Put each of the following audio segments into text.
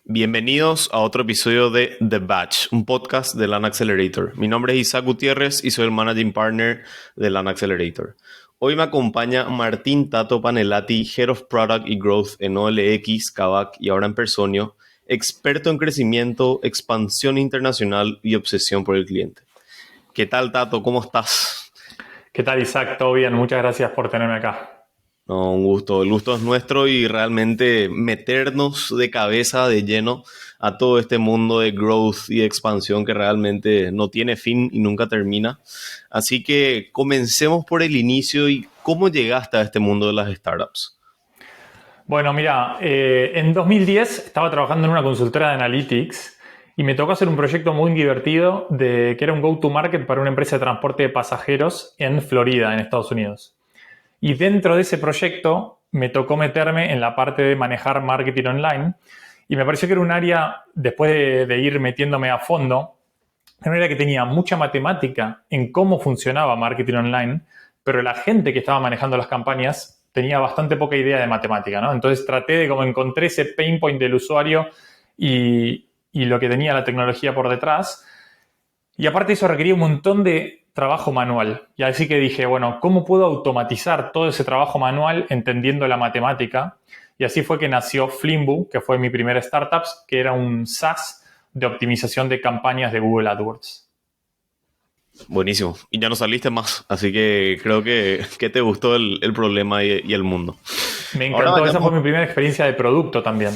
Bienvenidos a otro episodio de The Batch, un podcast de LAN Accelerator. Mi nombre es Isaac Gutiérrez y soy el Managing Partner de LAN Accelerator. Hoy me acompaña Martín Tato Panelati, Head of Product y Growth en OLX, Kavak y ahora en Personio, experto en crecimiento, expansión internacional y obsesión por el cliente. ¿Qué tal, Tato? ¿Cómo estás? ¿Qué tal, Isaac? ¿Todo bien? Muchas gracias por tenerme acá. No, un gusto. El gusto es nuestro y realmente meternos de cabeza, de lleno, a todo este mundo de growth y de expansión que realmente no tiene fin y nunca termina. Así que comencemos por el inicio y cómo llegaste a este mundo de las startups. Bueno, mira, en 2010 estaba trabajando en una consultora de analytics y me tocó hacer un proyecto muy divertido que era un go-to-market para una empresa de transporte de pasajeros en Florida, en Estados Unidos. Y dentro de ese proyecto me tocó meterme en la parte de manejar marketing online y me pareció que era un área, después de ir metiéndome a fondo, era un área que tenía mucha matemática en cómo funcionaba marketing online, pero la gente que estaba manejando las campañas tenía bastante poca idea de matemática, ¿no? Entonces traté de como encontré ese pain point del usuario y lo que tenía la tecnología por detrás. Y aparte eso requería un montón de trabajo manual. Y así que dije, bueno, ¿cómo puedo automatizar todo ese trabajo manual entendiendo la matemática? Y así fue que nació Flimbu, que fue mi primera startup, que era un SaaS de optimización de campañas de Google AdWords. Buenísimo. Y ya no saliste más, así que creo que te gustó el problema y el mundo. Me Ahora encantó, esa fue vayamos. mi primera experiencia de producto también.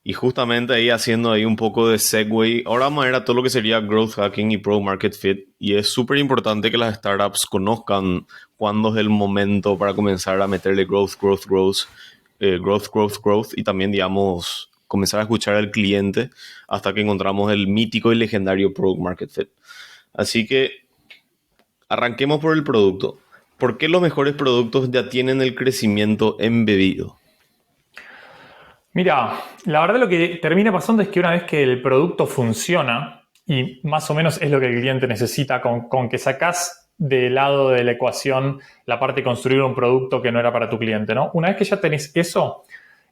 Y justamente ahí haciendo ahí un poco de segue, ahora vamos a ver a todo lo que sería growth hacking y product market fit. Y es súper importante que las startups conozcan cuándo es el momento para comenzar a meterle growth. Y también, digamos, comenzar a escuchar al cliente hasta que encontramos el mítico y legendario product market fit. Así que arranquemos por el producto. ¿Por qué los mejores productos ya tienen el crecimiento embebido? Mira, la verdad lo que termina pasando es que una vez que el producto funciona, y más o menos es lo que el cliente necesita, con que sacás de lado de la ecuación la parte de construir un producto que no era para tu cliente, ¿no? Una vez que ya tenés eso,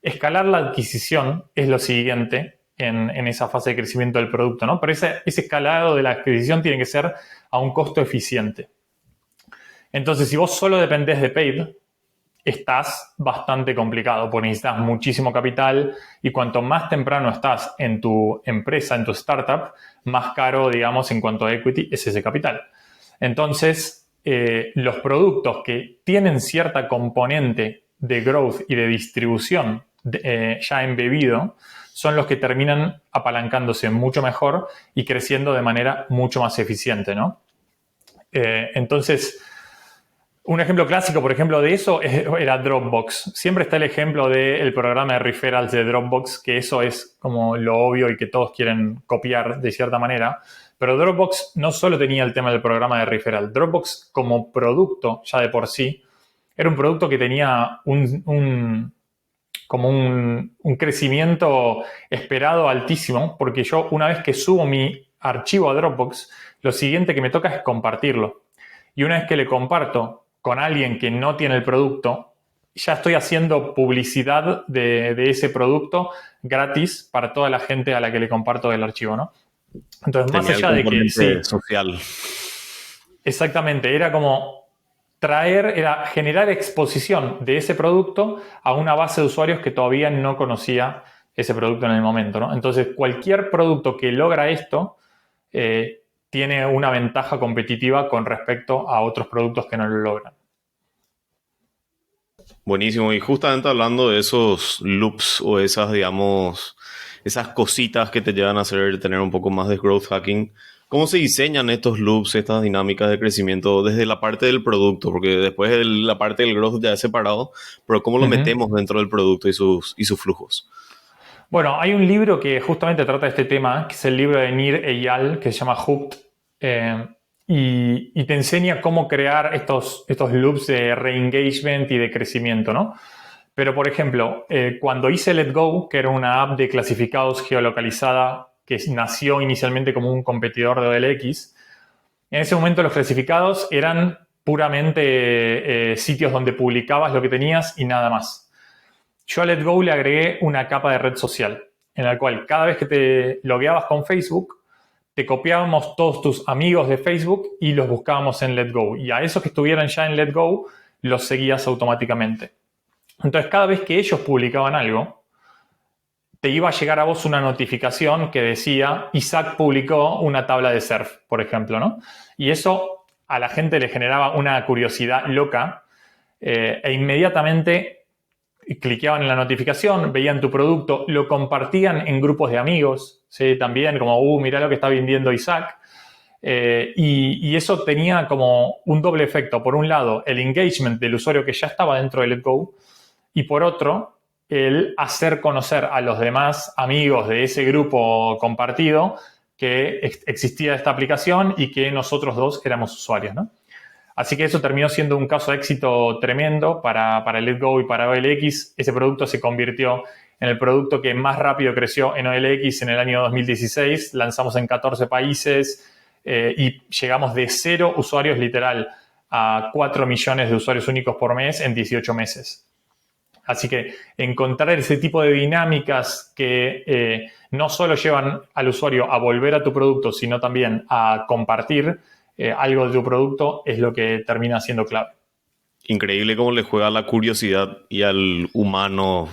escalar la adquisición es lo siguiente en esa fase de crecimiento del producto, ¿no? Pero ese escalado de la adquisición tiene que ser a un costo eficiente. Entonces, si vos solo dependés de paid, estás bastante complicado porque necesitas muchísimo capital y cuanto más temprano estás en tu empresa, en tu startup, más caro, digamos, en cuanto a equity es ese capital. Entonces, los productos que tienen cierta componente de growth y de distribución ya embebido son los que terminan apalancándose mucho mejor y creciendo de manera mucho más eficiente, ¿no? Entonces, un ejemplo clásico, por ejemplo, de eso era Dropbox. Siempre está el ejemplo del programa de referrals de Dropbox, que eso es como lo obvio y que todos quieren copiar de cierta manera. Pero Dropbox no solo tenía el tema del programa de referral. Dropbox como producto, ya de por sí, era un producto que tenía un crecimiento esperado altísimo, porque yo una vez que subo mi archivo a Dropbox, lo siguiente que me toca es compartirlo. Y una vez que le comparto con alguien que no tiene el producto, ya estoy haciendo publicidad de ese producto gratis para toda la gente a la que le comparto el archivo, ¿no? Entonces, más Tenía el allá de que componente sí, social. exactamente, era como era generar exposición de ese producto a una base de usuarios que todavía no conocía ese producto en el momento, ¿no? Entonces, cualquier producto que logra esto tiene una ventaja competitiva con respecto a otros productos que no lo logran. Buenísimo. Y justamente hablando de esos loops o esas, digamos, esas cositas que te llevan a hacer tener un poco más de growth hacking, ¿cómo se diseñan estos loops, estas dinámicas de crecimiento desde la parte del producto? Porque después la parte del growth ya es separado, pero ¿cómo lo Uh-huh. metemos dentro del producto y sus flujos? Bueno, hay un libro que justamente trata de este tema, que es el libro de Nir Eyal, que se llama Hooked, eh, y te enseña cómo crear estos loops de re-engagement y de crecimiento, ¿no? Pero, por ejemplo, cuando hice Let Go, que era una app de clasificados geolocalizada que nació inicialmente como un competidor de OLX, en ese momento los clasificados eran puramente sitios donde publicabas lo que tenías y nada más. Yo a Let Go le agregué una capa de red social. en el cual cada vez que te logueabas con Facebook, te copiábamos todos tus amigos de Facebook y los buscábamos en Letgo. Y a esos que estuvieran ya en Letgo, los seguías automáticamente. Entonces, cada vez que ellos publicaban algo, te iba a llegar a vos una notificación que decía Isaac publicó una tabla de surf, por ejemplo, ¿no? Y eso a la gente le generaba una curiosidad loca e inmediatamente cliqueaban en la notificación, veían tu producto, lo compartían en grupos de amigos, ¿sí? También como, mirá lo que está vendiendo Isaac. Y eso tenía como un doble efecto. Por un lado, el engagement del usuario que ya estaba dentro de Letgo, y por otro, el hacer conocer a los demás amigos de ese grupo compartido que existía esta aplicación y que nosotros dos éramos usuarios, ¿no? Así que eso terminó siendo un caso de éxito tremendo para Letgo y para OLX. Ese producto se convirtió en el producto que más rápido creció en OLX en el año 2016. Lanzamos en 14 países y llegamos de 0 usuarios literal a 4 millones de usuarios únicos por mes en 18 meses. Así que encontrar ese tipo de dinámicas que no solo llevan al usuario a volver a tu producto, sino también a compartir algo de tu producto es lo que termina siendo clave. Increíble cómo le juega la curiosidad y al humano.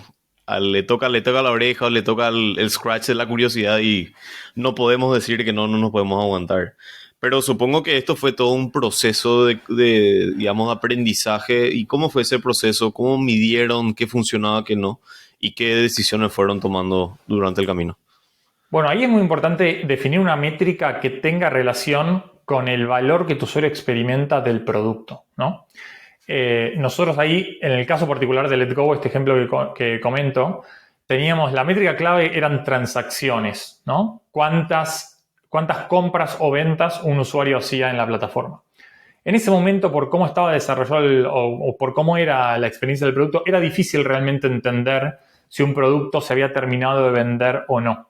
Le toca la oreja o le toca el scratch de la curiosidad y no podemos decir que no nos podemos aguantar. Pero supongo que esto fue todo un proceso de, digamos, aprendizaje. ¿Y cómo fue ese proceso? ¿Cómo midieron qué funcionaba, qué no? ¿Y qué decisiones fueron tomando durante el camino? Bueno, ahí es muy importante definir una métrica que tenga relación con el valor que tu usuario experimenta del producto, ¿no? Nosotros ahí, en el caso particular de Letgo, este ejemplo que comento, teníamos la métrica clave eran transacciones, ¿no? ¿Cuántas compras o ventas un usuario hacía en la plataforma? En ese momento, por cómo estaba desarrollado o por cómo era la experiencia del producto, era difícil realmente entender si un producto se había terminado de vender o no.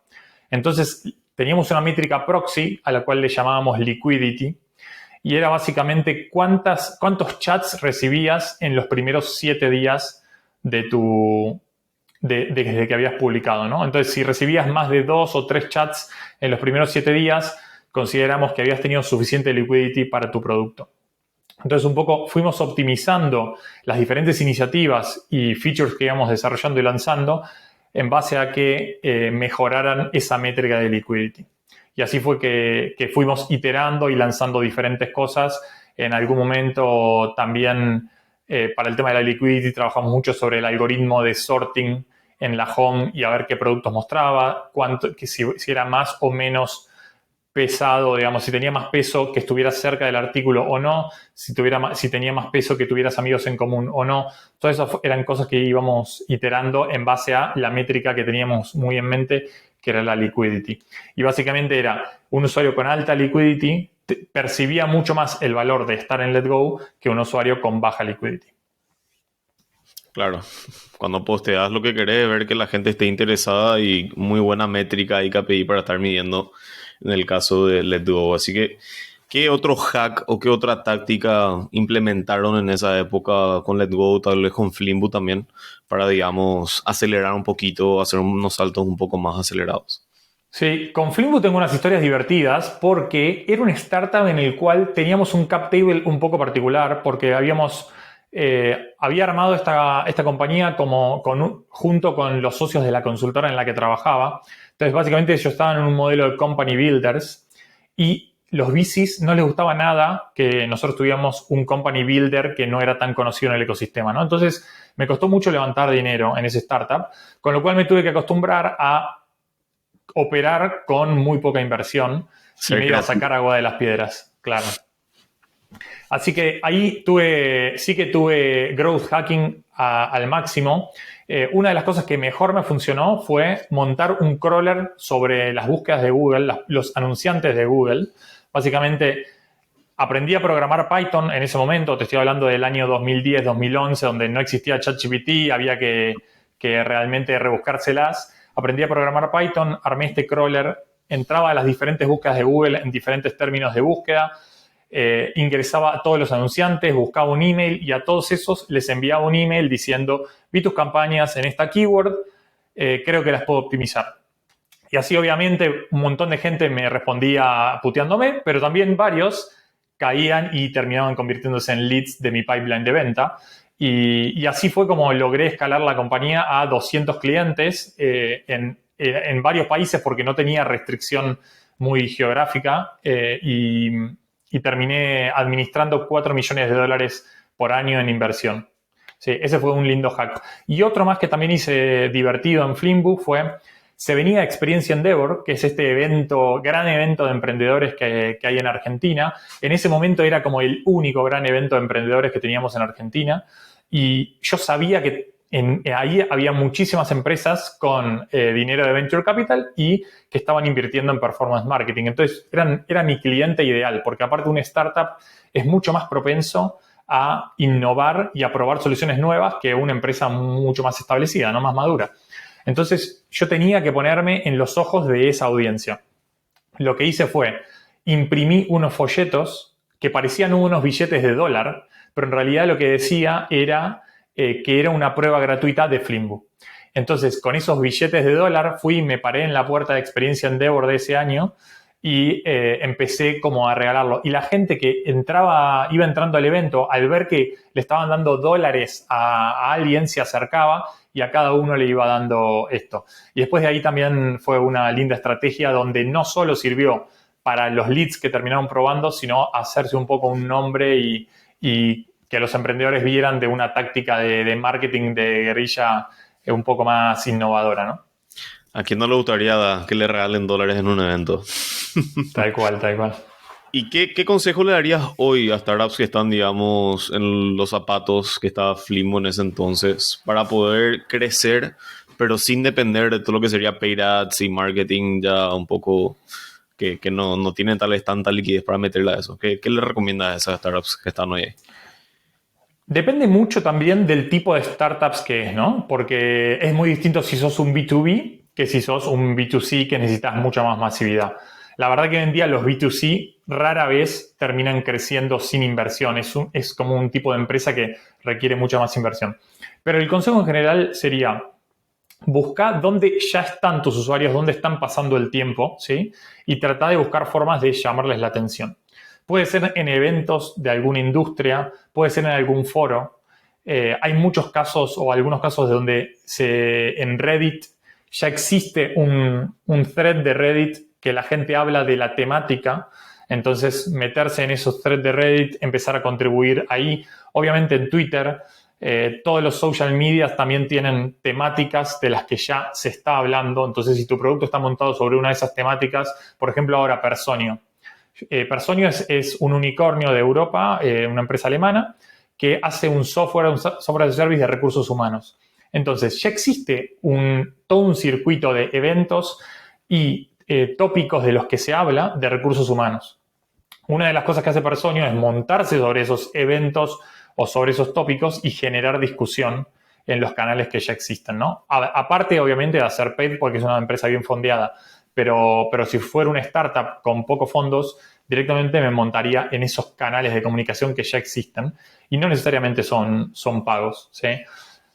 Entonces, teníamos una métrica proxy a la cual le llamábamos liquidity y era básicamente cuántos chats recibías en los primeros 7 días desde que habías publicado, ¿no? Entonces, si recibías más de 2 o 3 chats en los primeros 7 días, consideramos que habías tenido suficiente liquidity para tu producto. Entonces, un poco fuimos optimizando las diferentes iniciativas y features que íbamos desarrollando y lanzando en base a que mejoraran esa métrica de liquidity. Y así fue que fuimos iterando y lanzando diferentes cosas. En algún momento también para el tema de la liquidity trabajamos mucho sobre el algoritmo de sorting en la home y a ver qué productos mostraba, si era más o menos pesado, digamos, si tenía más peso que estuvieras cerca del artículo o no, si tenía más peso que tuvieras amigos en común o no. Todas esas eran cosas que íbamos iterando en base a la métrica que teníamos muy en mente, que era la liquidity. Y básicamente era un usuario con alta liquidity percibía mucho más el valor de estar en Letgo que un usuario con baja liquidity. Claro, cuando posteas lo que querés, ver que la gente esté interesada y muy buena métrica y KPI para estar midiendo en el caso de Letgo. Así que, ¿qué otro hack o qué otra táctica implementaron en esa época con Letgo, tal vez con Flimbo también, para, digamos, acelerar un poquito, hacer unos saltos un poco más acelerados? Sí, con Flimbo tengo unas historias divertidas porque era una startup en el cual teníamos un cap table un poco particular porque había armado esta compañía junto con los socios de la consultora en la que trabajaba. Entonces, básicamente ellos estaban en un modelo de company builders y los VCs no les gustaba nada que nosotros tuviéramos un company builder que no era tan conocido en el ecosistema, ¿no? Entonces, me costó mucho levantar dinero en ese startup, con lo cual me tuve que acostumbrar a operar con muy poca inversión y me iba a sacar agua de las piedras, claro. Así que ahí sí que tuve growth hacking al máximo. Una de las cosas que mejor me funcionó fue montar un crawler sobre las búsquedas de Google, los anunciantes de Google. Básicamente, aprendí a programar Python en ese momento. Te estoy hablando del año 2010, 2011, donde no existía ChatGPT, había que realmente rebuscárselas. Aprendí a programar Python, armé este crawler, entraba a las diferentes búsquedas de Google en diferentes términos de búsqueda, ingresaba a todos los anunciantes, buscaba un email y a todos esos les enviaba un email diciendo: vi tus campañas en esta keyword, creo que las puedo optimizar. Y así obviamente un montón de gente me respondía puteándome, pero también varios caían y terminaban convirtiéndose en leads de mi pipeline de venta. Y así fue como logré escalar la compañía a 200 clientes en varios países porque no tenía restricción muy geográfica y terminé administrando $4 millones por año en inversión. Sí, ese fue un lindo hack. Y otro más que también hice divertido en Flimbu fue, se venía Experiencia Endeavor, que es este gran evento de emprendedores que hay en Argentina. En ese momento era como el único gran evento de emprendedores que teníamos en Argentina. Y yo sabía que ahí había muchísimas empresas con dinero de Venture Capital y que estaban invirtiendo en performance marketing. Entonces, era mi cliente ideal, porque aparte un startup es mucho más propenso a innovar y a probar soluciones nuevas que una empresa mucho más establecida, ¿no? Más madura. Entonces, yo tenía que ponerme en los ojos de esa audiencia. Lo que hice fue, imprimí unos folletos que parecían unos billetes de dólar, pero en realidad lo que decía era que era una prueba gratuita de Flimbu. Entonces, con esos billetes de dólar fui y me paré en la puerta de Experiencia Endeavor de ese año y empecé como a regalarlo. Y la gente que iba entrando al evento, al ver que le estaban dando dólares a alguien, se acercaba y a cada uno le iba dando esto. Y después de ahí también fue una linda estrategia donde no solo sirvió para los leads que terminaron probando, sino hacerse un poco un nombre y que los emprendedores vieran de una táctica de marketing de guerrilla un poco más innovadora, ¿no? ¿A quién no le gustaría que le regalen dólares en un evento? Tal cual, tal cual. ¿Y qué consejo le darías hoy a startups que están, digamos, en los zapatos que estaba Flimbo en ese entonces para poder crecer, pero sin depender de todo lo que sería paid ads y marketing ya un poco que no tienen tal vez tanta liquidez para meterle a eso? ¿Qué le recomiendas a esas startups que están hoy ahí? Depende mucho también del tipo de startups que es, ¿no? Porque es muy distinto si sos un B2B que si sos un B2C que necesitas mucha más masividad. La verdad que hoy en día los B2C rara vez terminan creciendo sin inversión. Es como un tipo de empresa que requiere mucha más inversión. Pero el consejo en general sería, busca dónde ya están tus usuarios, dónde están pasando el tiempo, ¿sí? Y trata de buscar formas de llamarles la atención. Puede ser en eventos de alguna industria, puede ser en algún foro. Hay muchos casos o algunos casos donde en Reddit ya existe un thread de Reddit que la gente habla de la temática. Entonces, meterse en esos threads de Reddit, empezar a contribuir ahí. Obviamente en Twitter, todos los social medias también tienen temáticas de las que ya se está hablando. Entonces, si tu producto está montado sobre una de esas temáticas, por ejemplo, ahora Personio. Personio es un unicornio de Europa, una empresa alemana, que hace un software de service de recursos humanos. Entonces, ya existe todo un circuito de eventos y tópicos de los que se habla de recursos humanos. Una de las cosas que hace Personio es montarse sobre esos eventos o sobre esos tópicos y generar discusión en los canales que ya existen, ¿no? Aparte, obviamente, de hacer paid porque es una empresa bien fondeada. Pero si fuera una startup con pocos fondos, directamente me montaría en esos canales de comunicación que ya existen y no necesariamente son pagos, ¿sí?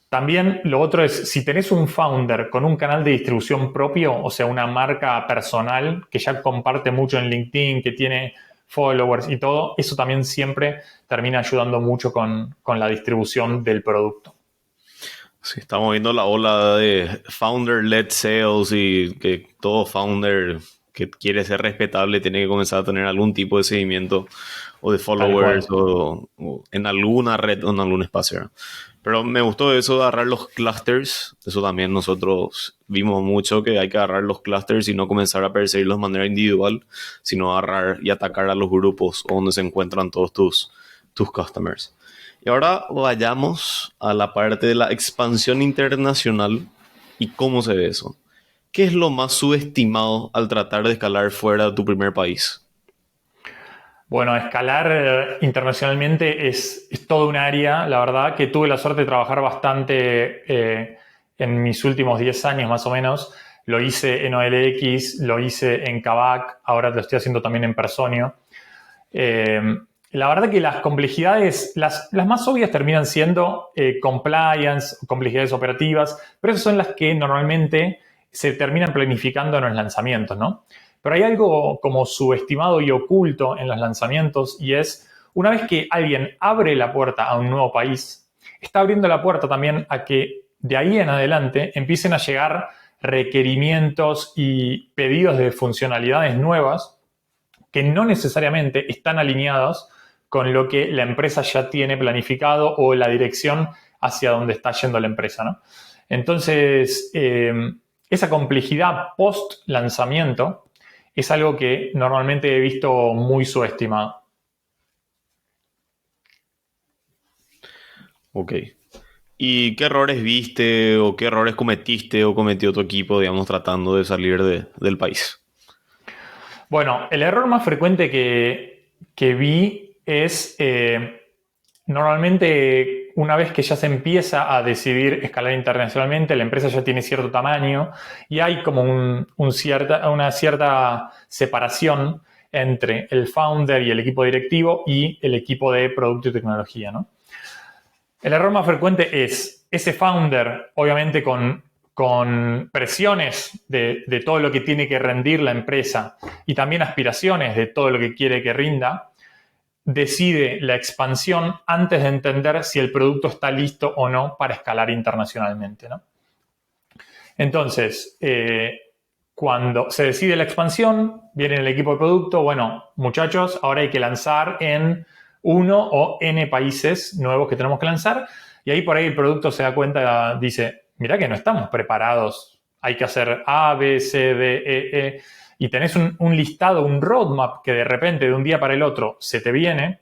También lo otro es, si tenés un founder con un canal de distribución propio, o sea, una marca personal que ya comparte mucho en LinkedIn, que tiene followers y todo, eso también siempre termina ayudando mucho con la distribución del producto. Sí, estamos viendo la ola de founder-led sales y que todo founder que quiere ser respetable tiene que comenzar a tener algún tipo de seguimiento o de followers o en alguna red o en algún espacio, ¿no? Pero me gustó eso de agarrar los clusters. Eso también nosotros vimos mucho, que hay que agarrar los clusters y no comenzar a perseguirlos de manera individual, sino agarrar y atacar a los grupos donde se encuentran todos tus customers. Y ahora vayamos a la parte de la expansión internacional y cómo se ve eso. ¿Qué es lo más subestimado al tratar de escalar fuera de tu primer país? Bueno, escalar internacionalmente es todo un área. La verdad que tuve la suerte de trabajar bastante en mis últimos 10 años más o menos. Lo hice en OLX, lo hice en Kavak, ahora lo estoy haciendo también en Personio. La verdad que las complejidades, las más obvias terminan siendo compliance, complejidades operativas, pero esas son las que normalmente se terminan planificando en los lanzamientos, ¿no? Pero hay algo como subestimado y oculto en los lanzamientos y es, una vez que alguien abre la puerta a un nuevo país, está abriendo la puerta también a que de ahí en adelante empiecen a llegar requerimientos y pedidos de funcionalidades nuevas que no necesariamente están alineados con lo que la empresa ya tiene planificado o la dirección hacia donde está yendo la empresa, ¿no? Entonces, esa complejidad post-lanzamiento es algo que normalmente he visto muy subestimado. Ok. ¿Y qué errores viste o qué errores cometiste o cometió tu equipo, digamos, tratando de salir del país? Bueno, el error más frecuente que vi es normalmente una vez que ya se empieza a decidir escalar internacionalmente, la empresa ya tiene cierto tamaño y hay como una cierta separación entre el founder y el equipo directivo y el equipo de producto y tecnología, ¿no? El error más frecuente es ese founder, obviamente con presiones de todo lo que tiene que rendir la empresa y también aspiraciones de todo lo que quiere que rinda, decide la expansión antes de entender si el producto está listo o no para escalar internacionalmente, ¿no? Entonces, cuando se decide la expansión, viene el equipo de producto, bueno, muchachos, ahora hay que lanzar en 1 o N países nuevos que tenemos que lanzar, y ahí por ahí el producto se da cuenta, dice, mirá que no estamos preparados, hay que hacer A, B, C, D, E, y tenés un listado, un roadmap que de repente de un día para el otro se te viene,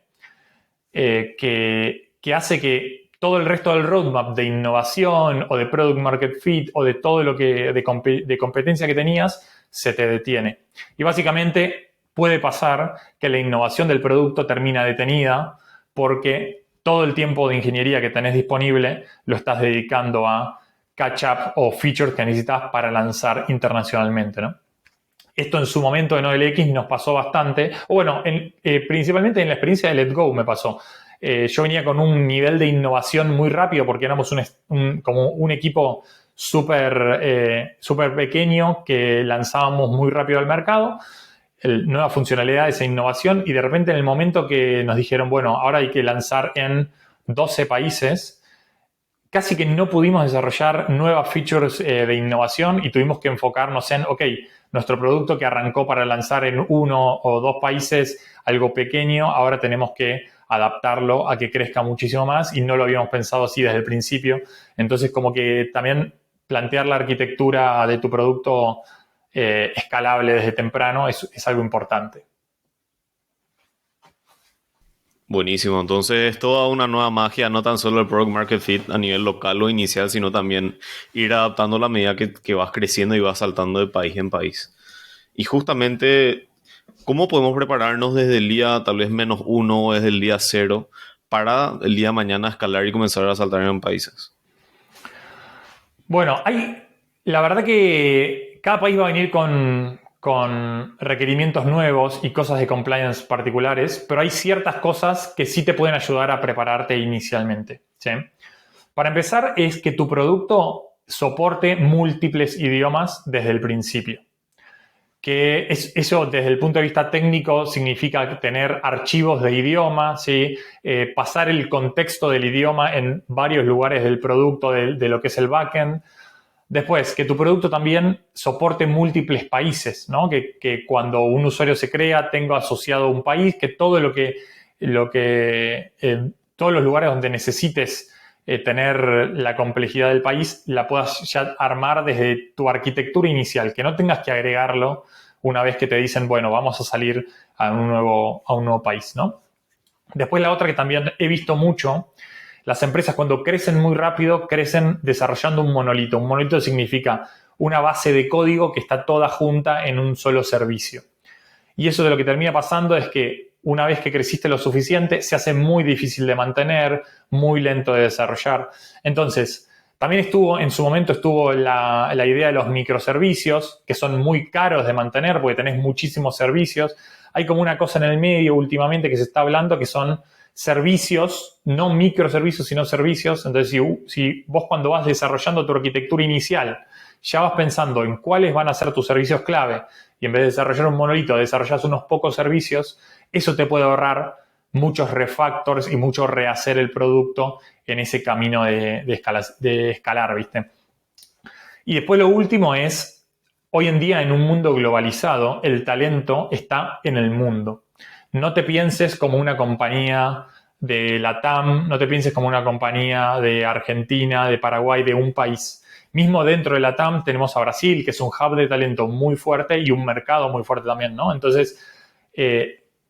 que hace que todo el resto del roadmap de innovación o de product market fit o de todo lo que de competencia que tenías se te detiene. Y básicamente puede pasar que la innovación del producto termina detenida porque todo el tiempo de ingeniería que tenés disponible lo estás dedicando a catch up o features que necesitas para lanzar internacionalmente, ¿no? Esto en su momento en OLX nos pasó bastante, o bueno, principalmente en la experiencia de Letgo me pasó. Yo venía con un nivel de innovación muy rápido porque éramos como un equipo súper pequeño que lanzábamos muy rápido al mercado, nuevas funcionalidades e innovación, y de repente en el momento que nos dijeron, bueno, ahora hay que lanzar en 12 países, casi que no pudimos desarrollar nuevas features de innovación y tuvimos que enfocarnos en, ok, nuestro producto que arrancó para lanzar en 1 o 2 países, algo pequeño, ahora tenemos que adaptarlo a que crezca muchísimo más y no lo habíamos pensado así desde el principio. Entonces, como que también plantear la arquitectura de tu producto escalable desde temprano es algo importante. Buenísimo. Entonces es toda una nueva magia, no tan solo el product market fit a nivel local o inicial, sino también ir adaptando a la medida que vas creciendo y vas saltando de país en país. Y justamente, ¿cómo podemos prepararnos desde el día tal vez -1 o desde el día 0 para el día de mañana escalar y comenzar a saltar en países? Bueno, la verdad que cada país va a venir con requerimientos nuevos y cosas de compliance particulares, pero hay ciertas cosas que sí te pueden ayudar a prepararte inicialmente, ¿sí? Para empezar, es que tu producto soporte múltiples idiomas desde el principio. Que eso desde el punto de vista técnico significa tener archivos de idioma, ¿sí? Pasar el contexto del idioma en varios lugares del producto, de lo que es el backend. Después, que tu producto también soporte múltiples países, ¿no? Que cuando un usuario se crea tenga asociado un país, que todos los lugares donde necesites tener la complejidad del país la puedas ya armar desde tu arquitectura inicial, que no tengas que agregarlo una vez que te dicen, bueno, vamos a salir a un nuevo país, ¿no? Después la otra que también he visto mucho, las empresas cuando crecen muy rápido, crecen desarrollando un monolito. Un monolito significa una base de código que está toda junta en un solo servicio. Y eso de lo que termina pasando es que una vez que creciste lo suficiente, se hace muy difícil de mantener, muy lento de desarrollar. Entonces, también en su momento estuvo la idea de los microservicios, que son muy caros de mantener porque tenés muchísimos servicios. Hay como una cosa en el medio últimamente que se está hablando que son servicios, no microservicios, sino servicios. Entonces, si vos cuando vas desarrollando tu arquitectura inicial ya vas pensando en cuáles van a ser tus servicios clave y en vez de desarrollar un monolito, desarrollas unos pocos servicios, eso te puede ahorrar muchos refactors y mucho rehacer el producto en ese camino de escalar, ¿viste? Y después lo último es, hoy en día en un mundo globalizado, el talento está en el mundo. No te pienses como una compañía de LATAM, no te pienses como una compañía de Argentina, de Paraguay, de un país. Mismo dentro de LATAM tenemos a Brasil, que es un hub de talento muy fuerte y un mercado muy fuerte también, ¿no? Entonces,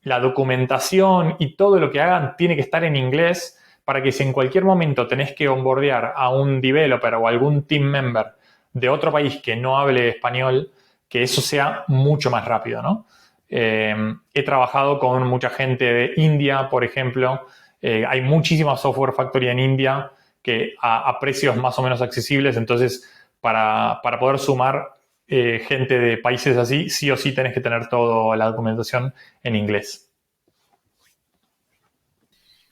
la documentación y todo lo que hagan tiene que estar en inglés para que si en cualquier momento tenés que onboardear a un developer o algún team member de otro país que no hable español, que eso sea mucho más rápido, ¿no? He trabajado con mucha gente de India, por ejemplo. Hay muchísima software factory en India que a precios más o menos accesibles. Entonces, para poder sumar gente de países así, sí o sí tenés que tener toda la documentación en inglés.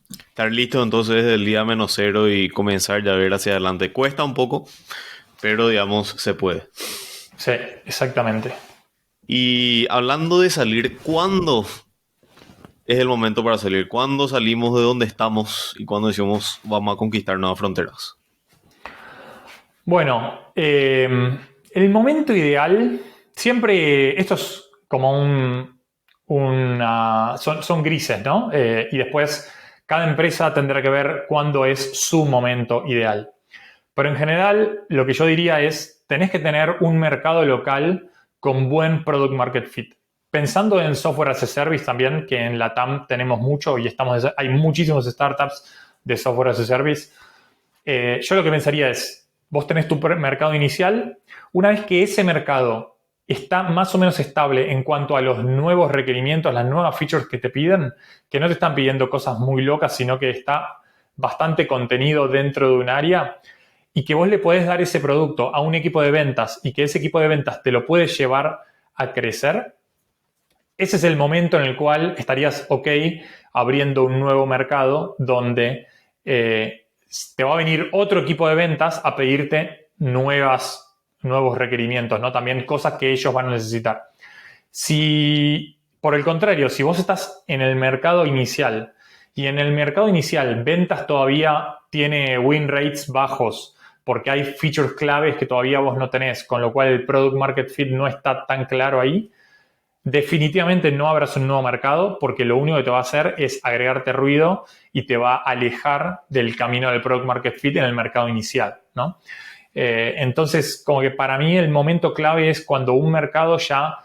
Estar listo entonces desde el día menos cero y comenzar ya a ver hacia adelante. Cuesta un poco, pero digamos, se puede. Sí, exactamente. Y hablando de salir, ¿cuándo es el momento para salir? ¿Cuándo salimos de donde estamos y cuándo decimos vamos a conquistar nuevas fronteras? Bueno, el momento ideal, siempre, esto es como son grises, ¿no? Y después cada empresa tendrá que ver cuándo es su momento ideal. Pero en general, lo que yo diría es, tenés que tener un mercado local con buen product market fit. Pensando en software as a service también, que en la TAM tenemos mucho y hay muchísimos startups de software as a service. Yo lo que pensaría es, vos tenés tu mercado inicial, una vez que ese mercado está más o menos estable en cuanto a los nuevos requerimientos, las nuevas features que te piden, que no te están pidiendo cosas muy locas, sino que está bastante contenido dentro de un área, y que vos le podés dar ese producto a un equipo de ventas y que ese equipo de ventas te lo puede llevar a crecer, ese es el momento en el cual estarías ok abriendo un nuevo mercado donde te va a venir otro equipo de ventas a pedirte nuevos requerimientos, ¿no? También cosas que ellos van a necesitar. Si, por el contrario, si vos estás en el mercado inicial y en el mercado inicial ventas todavía tiene win rates bajos porque hay features claves que todavía vos no tenés, con lo cual el product market fit no está tan claro ahí, definitivamente no abras un nuevo mercado porque lo único que te va a hacer es agregarte ruido y te va a alejar del camino del product market fit en el mercado inicial, ¿no? Entonces, como que para mí el momento clave es cuando un mercado ya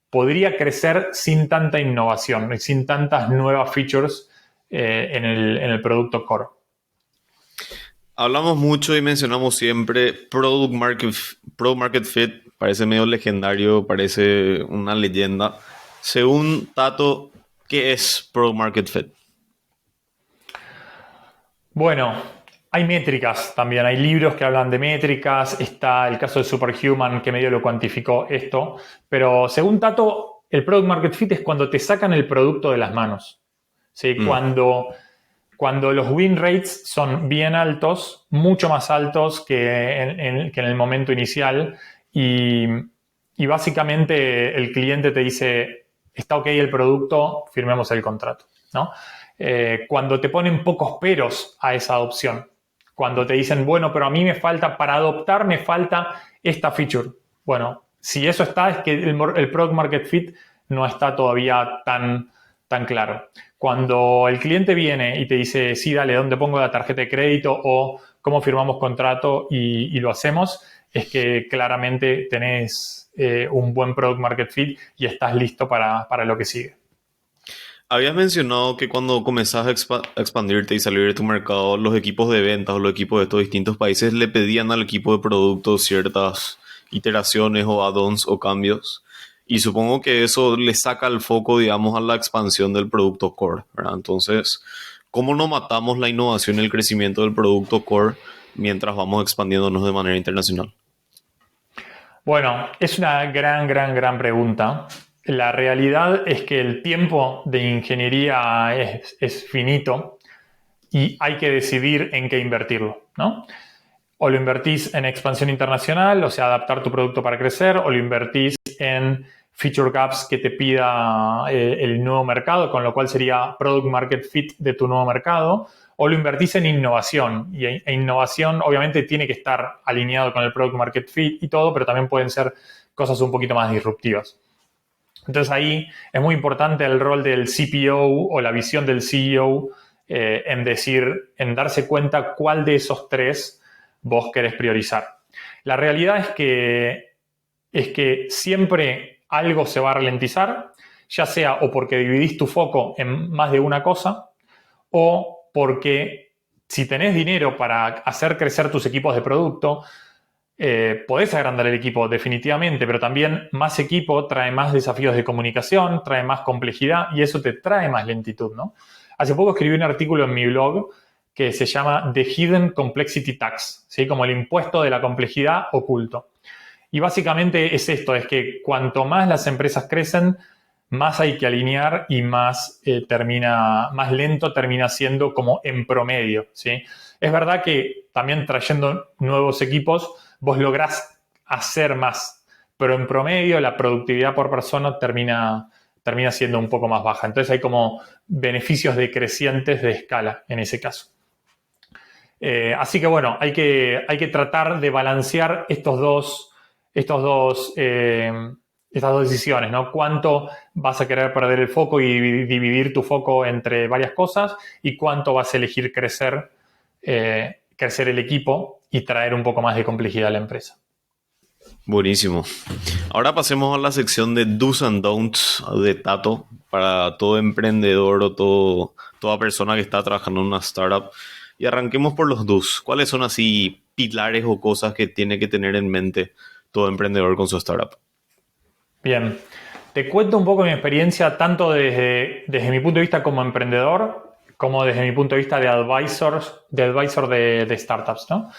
podría crecer sin tanta innovación y sin tantas nuevas features en el producto core. Hablamos mucho y mencionamos siempre product market fit, parece medio legendario, parece una leyenda. Según Tato, ¿qué es product market fit? Bueno, hay métricas también, hay libros que hablan de métricas, está el caso de Superhuman que medio lo cuantificó esto, pero según Tato, el product market fit es cuando te sacan el producto de las manos, ¿sí? Cuando los win rates son bien altos, mucho más altos que en el momento inicial y básicamente el cliente te dice, está ok el producto, firmemos el contrato, ¿no? Cuando te ponen pocos peros a esa adopción, cuando te dicen, bueno, pero a mí para adoptar me falta esta feature. Bueno, si eso está, es que el product market fit no está todavía tan claro. Cuando el cliente viene y te dice, sí, dale, ¿dónde pongo la tarjeta de crédito? O cómo firmamos contrato y lo hacemos, es que claramente tenés un buen product market fit y estás listo para lo que sigue. Habías mencionado que cuando comenzás a expandirte y salir de tu mercado, los equipos de ventas o los equipos de estos distintos países le pedían al equipo de producto ciertas iteraciones o add-ons o cambios. Y supongo que eso le saca el foco, digamos, a la expansión del producto core, ¿verdad? Entonces, ¿cómo no matamos la innovación y el crecimiento del producto core mientras vamos expandiéndonos de manera internacional? Bueno, es una gran pregunta. La realidad es que el tiempo de ingeniería es finito y hay que decidir en qué invertirlo, ¿no? o lo invertís en expansión internacional, o sea, adaptar tu producto para crecer, o lo invertís en feature gaps que te pida el nuevo mercado, con lo cual sería product market fit de tu nuevo mercado, o lo invertís en innovación. E innovación obviamente tiene que estar alineado con el product market fit y todo, pero también pueden ser cosas un poquito más disruptivas. Entonces ahí es muy importante el rol del CPO o la visión del CEO en darse cuenta cuál de esos tres vos querés priorizar. La realidad es que siempre algo se va a ralentizar, ya sea o porque dividís tu foco en más de una cosa, o porque si tenés dinero para hacer crecer tus equipos de producto, podés agrandar el equipo definitivamente, pero también más equipo trae más desafíos de comunicación, trae más complejidad y eso te trae más lentitud, ¿no? Hace poco escribí un artículo en mi blog que se llama The Hidden Complexity Tax, ¿sí? Como el impuesto de la complejidad oculto. Y básicamente es esto, es que cuanto más las empresas crecen, más hay que alinear y más lento termina siendo como en promedio, ¿sí? Es verdad que también trayendo nuevos equipos, vos lográs hacer más, pero en promedio la productividad por persona termina siendo un poco más baja. Entonces hay como beneficios decrecientes de escala en ese caso. Así que bueno, hay que tratar de balancear estas dos decisiones, ¿no? Cuánto vas a querer perder el foco y dividir tu foco entre varias cosas y cuánto vas a elegir crecer el equipo y traer un poco más de complejidad a la empresa. Buenísimo. Ahora pasemos a la sección de do's and don'ts de Tato para todo emprendedor o toda persona que está trabajando en una startup. Y arranquemos por los do's. ¿Cuáles son así pilares o cosas que tiene que tener en mente todo emprendedor con su startup? Bien, te cuento un poco mi experiencia tanto desde mi punto de vista como emprendedor como desde mi punto de vista de advisor de startups, ¿no?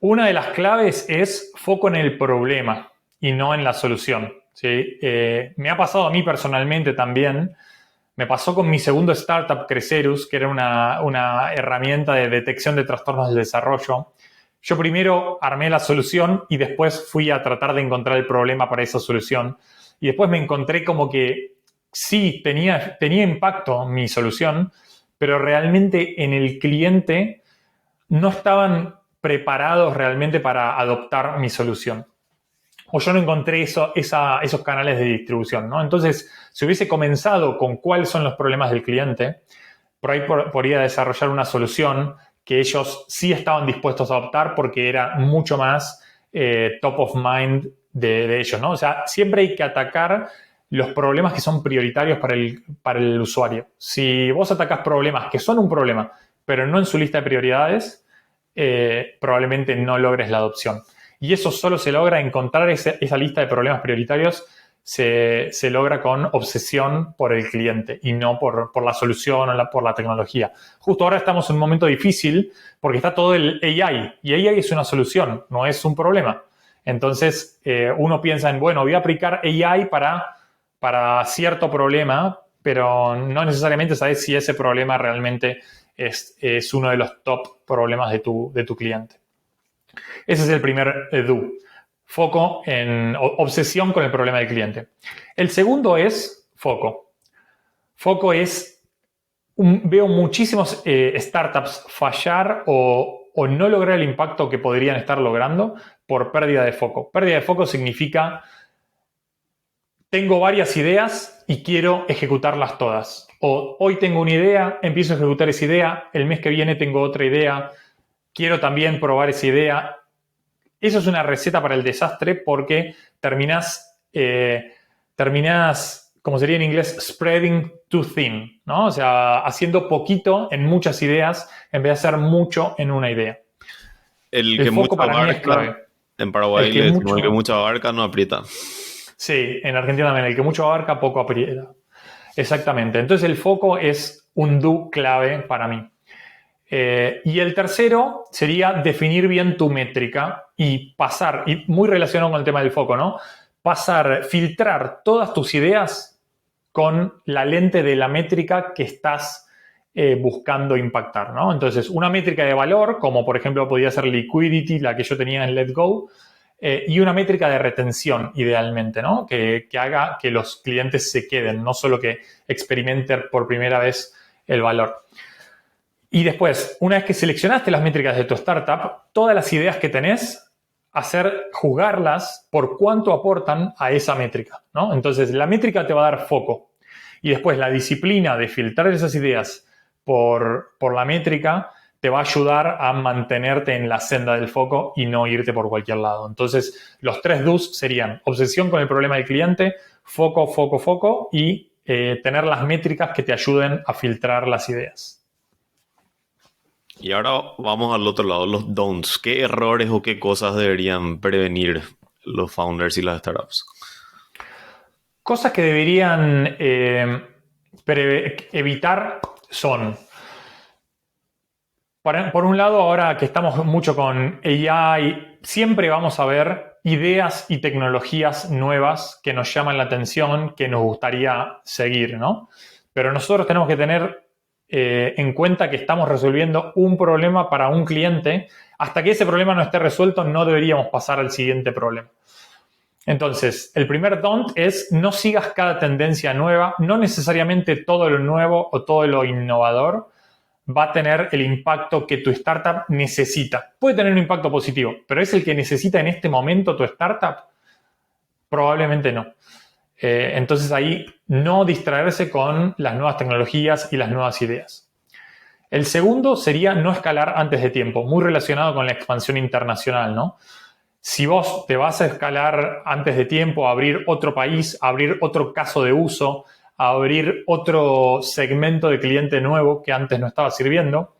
Una de las claves es foco en el problema y no en la solución, ¿sí? Me ha pasado a mí personalmente también. Me pasó con mi segundo startup, Crecerus, que era una herramienta de detección de trastornos del desarrollo. Yo primero armé la solución y después fui a tratar de encontrar el problema para esa solución. Y después me encontré como que sí, tenía impacto mi solución, pero realmente en el cliente no estaban preparados realmente para adoptar mi solución. O yo no encontré esos canales de distribución, ¿no? Entonces, si hubiese comenzado con cuáles son los problemas del cliente, por ahí podría desarrollar una solución que ellos sí estaban dispuestos a adoptar porque era mucho más top of mind de ellos, ¿no? O sea, siempre hay que atacar los problemas que son prioritarios para el usuario. Si vos atacás problemas que son un problema, pero no en su lista de prioridades, probablemente no logres la adopción. Y eso solo se logra encontrar esa lista de problemas prioritarios, se logra con obsesión por el cliente y no por la solución o por la tecnología. Justo ahora estamos en un momento difícil porque está todo el AI y AI es una solución, no es un problema. Entonces uno piensa en, bueno, voy a aplicar AI para cierto problema, pero no necesariamente sabes si ese problema realmente es uno de los top problemas de tu cliente. Ese es el primer do. Foco en obsesión con el problema del cliente. El segundo es foco. Foco es, veo muchísimos startups fallar o no lograr el impacto que podrían estar logrando por pérdida de foco. Pérdida de foco significa, tengo varias ideas y quiero ejecutarlas todas. O hoy tengo una idea, empiezo a ejecutar esa idea, el mes que viene tengo otra idea, quiero también probar esa idea. Eso es una receta para el desastre porque terminás, como sería en inglés, spreading too thin, ¿no? O sea, haciendo poquito en muchas ideas en vez de hacer mucho en una idea. El que foco mucho para mí es abarca, clave. en Paraguay le decimos el que mucho abarca no aprieta. Sí, en Argentina también, el que mucho abarca poco aprieta. Exactamente. Entonces el foco es un do clave para mí. Y el tercero sería definir bien tu métrica y pasar, y muy relacionado con el tema del foco, ¿no? Filtrar todas tus ideas con la lente de la métrica que estás buscando impactar, ¿no? Entonces, una métrica de valor, como por ejemplo podía ser liquidity, la que yo tenía en Letgo, y una métrica de retención, idealmente, ¿no? Que haga que los clientes se queden, no solo que experimenten por primera vez el valor. Y después, una vez que seleccionaste las métricas de tu startup, todas las ideas que tenés, juzgarlas por cuánto aportan a esa métrica, ¿no? Entonces, la métrica te va a dar foco. Y después, la disciplina de filtrar esas ideas por la métrica te va a ayudar a mantenerte en la senda del foco y no irte por cualquier lado. Entonces, los 3 do's serían obsesión con el problema del cliente, foco, foco, foco y tener las métricas que te ayuden a filtrar las ideas. Y ahora vamos al otro lado, los don'ts. ¿Qué errores o qué cosas deberían prevenir los founders y las startups? Cosas que deberían evitar son, por un lado, ahora que estamos mucho con AI, siempre vamos a ver ideas y tecnologías nuevas que nos llaman la atención, que nos gustaría seguir, ¿no? Pero nosotros tenemos que tener en cuenta que estamos resolviendo un problema para un cliente. Hasta que ese problema no esté resuelto, no deberíamos pasar al siguiente problema. Entonces, el primer don't es no sigas cada tendencia nueva. No necesariamente todo lo nuevo o todo lo innovador va a tener el impacto que tu startup necesita. Puede tener un impacto positivo, pero ¿es el que necesita en este momento tu startup? Probablemente no. Entonces ahí no distraerse con las nuevas tecnologías y las nuevas ideas. El segundo sería no escalar antes de tiempo, muy relacionado con la expansión internacional, ¿no? Si vos te vas a escalar antes de tiempo, a abrir otro país, a abrir otro caso de uso, a abrir otro segmento de cliente nuevo que antes no estaba sirviendo,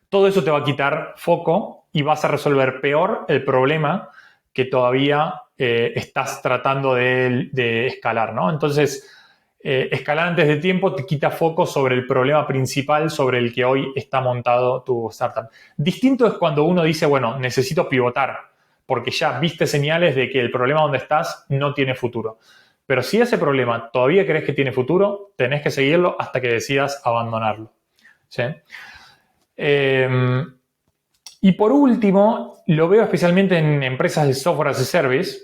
todo eso te va a quitar foco y vas a resolver peor el problema que todavía estás tratando de escalar, ¿no? Entonces, escalar antes de tiempo te quita foco sobre el problema principal sobre el que hoy está montado tu startup. Distinto es cuando uno dice, bueno, necesito pivotar, porque ya viste señales de que el problema donde estás no tiene futuro. Pero si ese problema todavía crees que tiene futuro, tenés que seguirlo hasta que decidas abandonarlo, ¿sí? Y por último, lo veo especialmente en empresas de software as a service.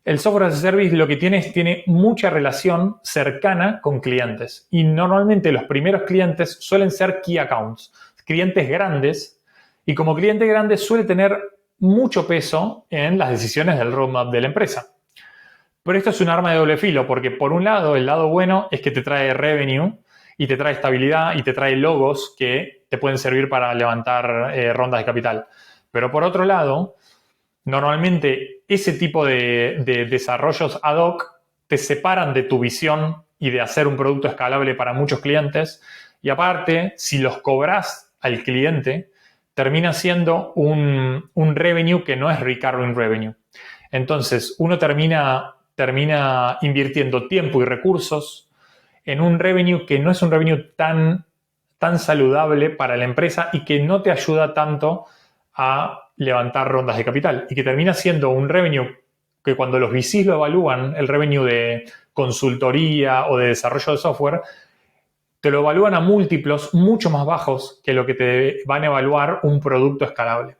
El software as a service lo que tiene es tiene mucha relación cercana con clientes. Y normalmente los primeros clientes suelen ser key accounts, clientes grandes. Y como cliente grande suele tener mucho peso en las decisiones del roadmap de la empresa. Pero esto es un arma de doble filo, porque por un lado, el lado bueno es que te trae revenue y te trae estabilidad y te trae logos que te pueden servir para levantar rondas de capital. Pero por otro lado, normalmente ese tipo de desarrollos ad hoc te separan de tu visión y de hacer un producto escalable para muchos clientes. Y aparte, si los cobras al cliente, termina siendo un revenue que no es recurring revenue. Entonces, uno termina invirtiendo tiempo y recursos en un revenue que no es un revenue tan saludable para la empresa y que no te ayuda tanto a levantar rondas de capital y que termina siendo un revenue que cuando los VCs lo evalúan, el revenue de consultoría o de desarrollo de software, te lo evalúan a múltiplos mucho más bajos que lo que te van a evaluar un producto escalable.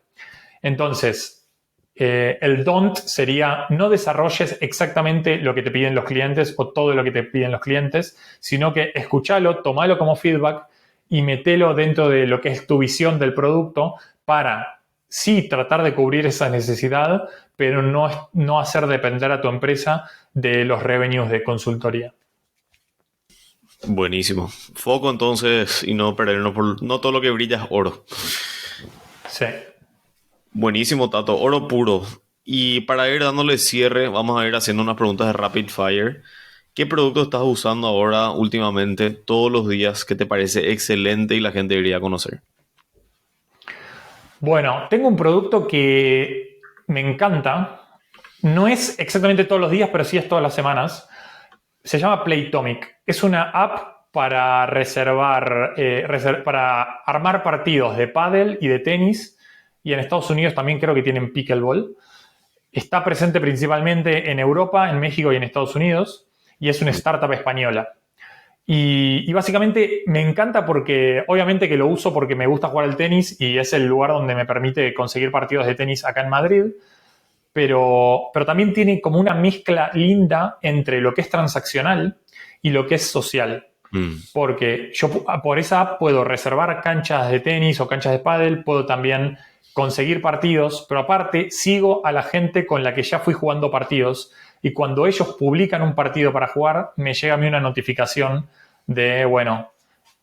Entonces, el don't sería no desarrolles exactamente lo que te piden los clientes o todo lo que te piden los clientes, sino que escúchalo, tomalo como feedback y metelo dentro de lo que es tu visión del producto para sí tratar de cubrir esa necesidad, pero no hacer depender a tu empresa de los revenues de consultoría. Buenísimo. Foco entonces y no perdernos por... No todo lo que brilla es oro. Sí. Buenísimo, Tato. Oro puro. Y para ir dándole cierre, vamos a ir haciendo unas preguntas de rapid fire. ¿Qué producto estás usando ahora últimamente, todos los días, que te parece excelente y la gente debería conocer? Bueno, tengo un producto que me encanta. No es exactamente todos los días, pero sí es todas las semanas. Se llama Playtomic. Es una app para para armar partidos de pádel y de tenis. Y en Estados Unidos también creo que tienen pickleball. Está presente principalmente en Europa, en México y en Estados Unidos. Y es una startup española. Y básicamente me encanta porque, obviamente que lo uso porque me gusta jugar al tenis y es el lugar donde me permite conseguir partidos de tenis acá en Madrid, pero también tiene como una mezcla linda entre lo que es transaccional y lo que es social. Porque yo por esa app puedo reservar canchas de tenis o canchas de pádel, puedo también conseguir partidos, pero aparte sigo a la gente con la que ya fui jugando partidos y cuando ellos publican un partido para jugar, me llega a mí una notificación de, bueno,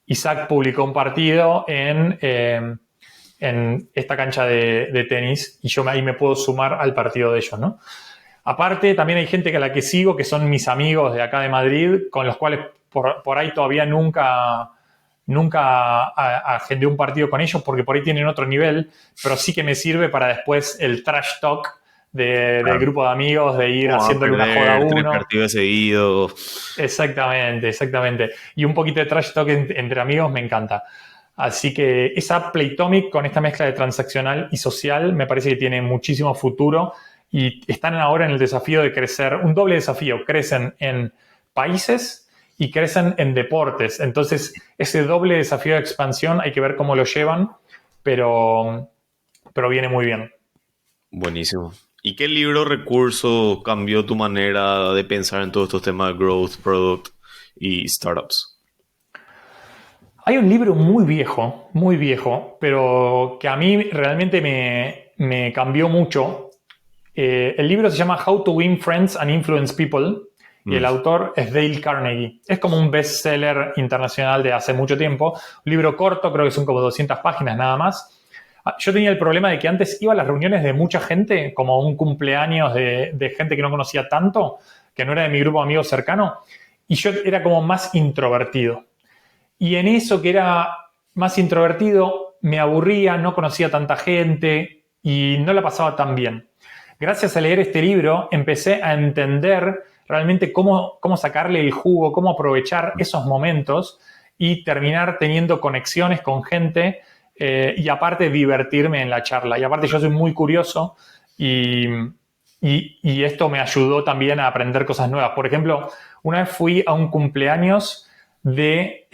Isaac publicó un partido en esta cancha de tenis y yo ahí me puedo sumar al partido de ellos, ¿no? Aparte, también hay gente a la que sigo, que son mis amigos de acá de Madrid, con los cuales por ahí todavía nunca agendé un partido con ellos porque por ahí tienen otro nivel, pero sí que me sirve para después el trash talk del grupo de amigos, de ir haciéndole una joda a Tres uno. partidos seguidos. Exactamente. Y un poquito de trash talk entre amigos me encanta. Así que esa Playtomic con esta mezcla de transaccional y social me parece que tiene muchísimo futuro y están ahora en el desafío de crecer, un doble desafío, crecen en países y crecen en deportes. Entonces, ese doble desafío de expansión hay que ver cómo lo llevan, pero viene muy bien. Buenísimo. ¿Y qué libro o recurso cambió tu manera de pensar en todos estos temas de growth, product y startups? Hay un libro muy viejo, pero que a mí realmente me cambió mucho. El libro se llama How to Win Friends and Influence People y el autor es Dale Carnegie. Es como un bestseller internacional de hace mucho tiempo. Un libro corto, creo que son como 200 páginas nada más. Yo tenía el problema de que antes iba a las reuniones de mucha gente, como un cumpleaños de gente que no conocía tanto, que no era de mi grupo de amigos cercano, y yo era como más introvertido. Y en eso que era más introvertido, me aburría, no conocía tanta gente y no la pasaba tan bien. Gracias a leer este libro, empecé a entender realmente cómo sacarle el jugo, cómo aprovechar esos momentos y terminar teniendo conexiones con gente y aparte divertirme en la charla. Y aparte yo soy muy curioso y esto me ayudó también a aprender cosas nuevas. Por ejemplo, una vez fui a un cumpleaños de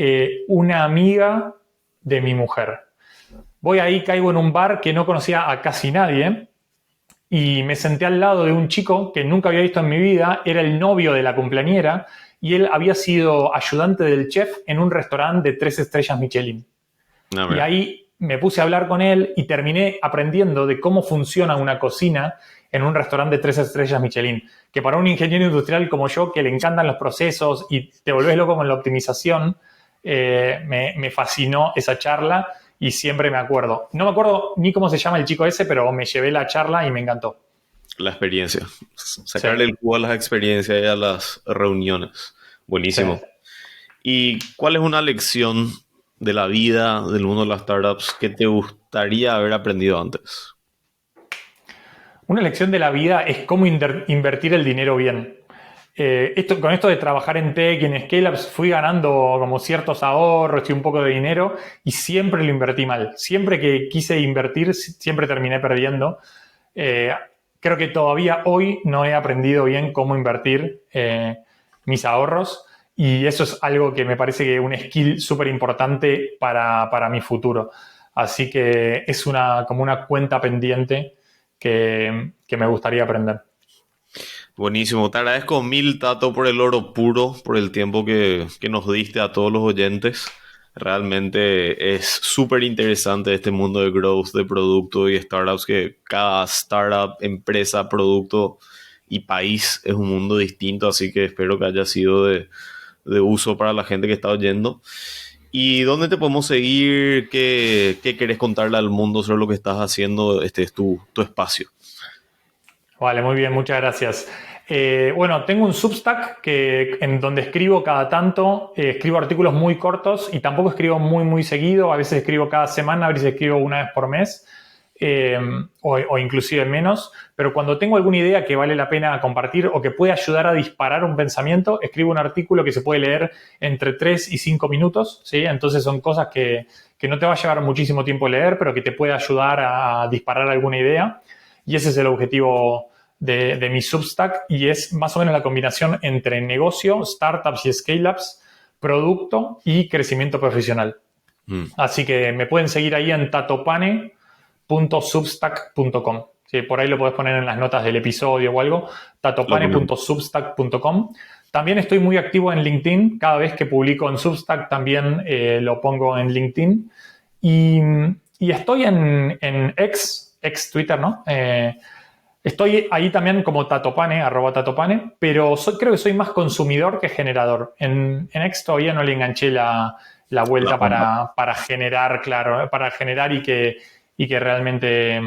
una amiga de mi mujer. Voy ahí, caigo en un bar que no conocía a casi nadie y me senté al lado de un chico que nunca había visto en mi vida, era el novio de la cumpleañera y él había sido ayudante del chef en un restaurante de 3 estrellas Michelin. Y ahí me puse a hablar con él y terminé aprendiendo de cómo funciona una cocina en un restaurante de 3 estrellas Michelin. Que para un ingeniero industrial como yo, que le encantan los procesos y te volvés loco con la optimización, me fascinó esa charla y siempre me acuerdo. No me acuerdo ni cómo se llama el chico ese, pero me llevé la charla y me encantó. La experiencia. Sacarle el jugo a las experiencias y a las reuniones. Buenísimo. Sí. ¿Y cuál es una lección de la vida, del mundo de las startups, que te gustaría haber aprendido antes? Una lección de la vida es cómo invertir el dinero bien. Con esto de trabajar en tech y en scale-ups fui ganando como ciertos ahorros y un poco de dinero y siempre lo invertí mal. Siempre que quise invertir, siempre terminé perdiendo. Creo que todavía hoy no he aprendido bien cómo invertir mis ahorros y eso es algo que me parece que es un skill súper importante para mi futuro. Así que es como una cuenta pendiente que me gustaría aprender. Buenísimo. Te agradezco mil, Tato, por el oro puro, por el tiempo que nos diste a todos los oyentes. Realmente es súper interesante este mundo de growth, de producto y startups, que cada startup, empresa, producto y país es un mundo distinto, así que espero que haya sido de uso para la gente que está oyendo. ¿Y dónde te podemos seguir? ¿Qué querés contarle al mundo sobre lo que estás haciendo? Este es tu espacio. Vale, muy bien, muchas gracias. Bueno, tengo un Substack en donde escribo cada tanto, escribo artículos muy cortos y tampoco escribo muy seguido, a veces escribo cada semana, a veces escribo una vez por mes o inclusive menos, pero cuando tengo alguna idea que vale la pena compartir o que puede ayudar a disparar un pensamiento, escribo un artículo que se puede leer entre 3 y 5 minutos, ¿sí? Entonces son cosas que no te va a llevar muchísimo tiempo leer, pero que te puede ayudar a disparar alguna idea. Y ese es el objetivo de mi Substack y es más o menos la combinación entre negocio, startups y scale-ups producto y crecimiento profesional. Así que me pueden seguir ahí en tatopane.substack.com. Sí, por ahí lo podés poner en las notas del episodio o algo, tatopane.substack.com. También estoy muy activo en LinkedIn. Cada vez que publico en Substack también lo pongo en LinkedIn. Y estoy en ex Twitter, ¿no? Estoy ahí también como Tatopane, @Tatopane, pero creo que soy más consumidor que generador. En X todavía no le enganché la vuelta para generar, claro, para generar y que realmente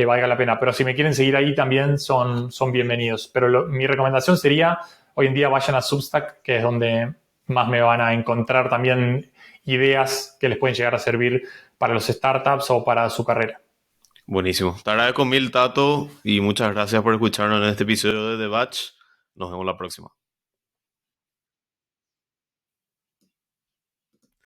valga la pena. Pero si me quieren seguir ahí también son bienvenidos. Pero mi recomendación sería, hoy en día vayan a Substack, que es donde más me van a encontrar también ideas que les pueden llegar a servir para los startups o para su carrera. Buenísimo. Te agradezco mil, Tato, y muchas gracias por escucharnos en este episodio de The Batch. Nos vemos la próxima.